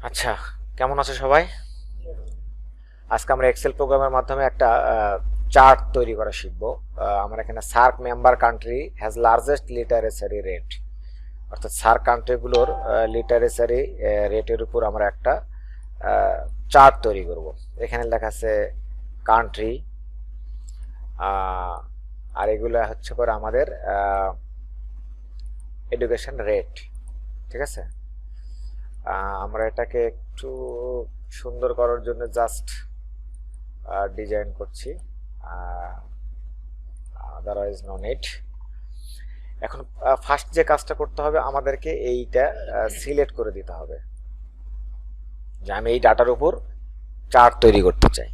আচ্ছা, কেমন আছো সবাই? আজকে আমরা এক্সেল প্রোগ্রামের মাধ্যমে একটা চার্ট তৈরি করা শিখব। আমরা এখানে SAARC member country has largest literary rate, অর্থাৎ সার্ক কান্ট্রিগুলোর লিটারেচারি রেটের উপর আমরা একটা চার্ট তৈরি করব। এখানে লেখা আছে কান্ট্রি, আর এগুলো হচ্ছে করে আমাদের এডুকেশন রেট। ঠিক আছে, আমরা এটাকে একটু সুন্দর করার জন্য জাস্ট ডিজাইন করছি, আদারওয়াইজ নো নিড। এখন ফার্স্ট যে কাজটা করতে হবে, আমাদেরকে এইটা সিলেক্ট করে দিতে হবে যে আমি এই ডাটার উপর চার্ট তৈরি করতে চাই।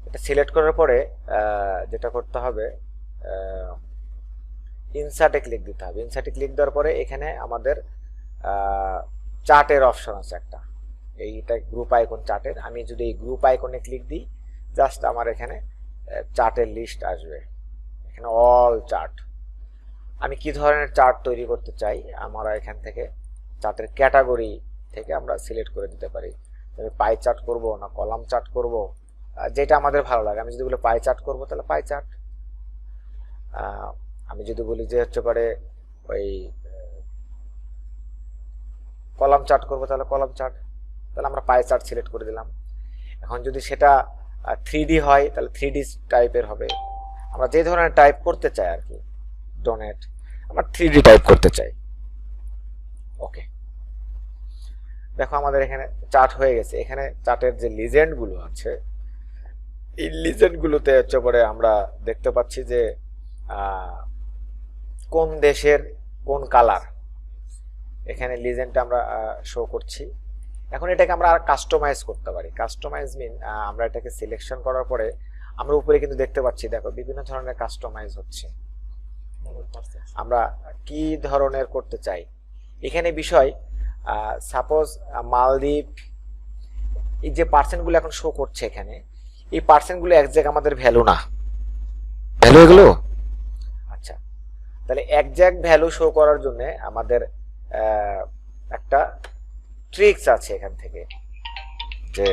এটা সিলেক্ট করার পরে যেটা করতে হবে, ইনসার্টে ক্লিক দিতে হবে। ইনসার্টে ক্লিক দেওয়ার পরে এখানে আমাদের চার্টের অপশন আছে একটা, এইটা গ্রুপ আইকন চার্টের। আমি যদি এই গ্রুপ আইকনে ক্লিক দিই, জাস্ট আমার এখানে চার্টের লিস্ট আসবে, এখানে অল চার্ট। আমি কি ধরনের চার্ট তৈরি করতে চাই, আমরা এখান থেকে চার্টের ক্যাটাগরি থেকে আমরা সিলেক্ট করে দিতে পারি। আমি পাই চার্ট করব না কলাম চার্ট করব, যেটা আমাদের ভালো লাগে। আমি যদি বলি পাই চার্ট করব তাহলে পাই চার্ট। আমি যদি বলি যে হচ্ছে পারে ওই কলাম চার্ট করবো তাহলে কলাম চার্ট, তাহলে আমরা পাই চার্ট সিলেক্ট করে দিলাম। এখন যদি সেটা 3D হয় তাহলে 3D টাইপের হবে। আমরা যে ধরনের টাইপ করতে চাই আর কি, ডোনেট, আমরা 3D টাইপ করতে চাই। ওকে, দেখো আমাদের এখানে চার্ট হয়ে গেছে। এখানে চার্টের যে লিজেন্ডগুলো আছে, এই লিজেন্ডগুলোতে হচ্ছে পরে আমরা দেখতে পাচ্ছি যে কোন দেশের কোন কালার, এখানে লিজেন্ডটা আমরা শো করছি। এখন এটাকে আমরা আর কাস্টমাইজ করতে পারি। কাস্টমাইজ মিন আমরা এটাকে সিলেকশন করার পরে আমরা উপরে কিন্তু দেখতে পাচ্ছি, দেখো বিভিন্ন ধরনের কাস্টমাইজ হচ্ছে। আমরা কি ধরনের করতে চাই এখানে বিষয়, সাপোজ মালদ্বীপ, এই যে পার্সেন্টগুলো এখন শো করছে এখানে, এই পার্সেন্টগুলো এক জায়গায় আমাদের ভ্যালু না, ভ্যালু এগুলো। আচ্ছা, তাহলে একজ্যাক্ট ভ্যালু শো করার জন্য আমাদের একটা ট্রিক্স আছে এখান থেকে, যে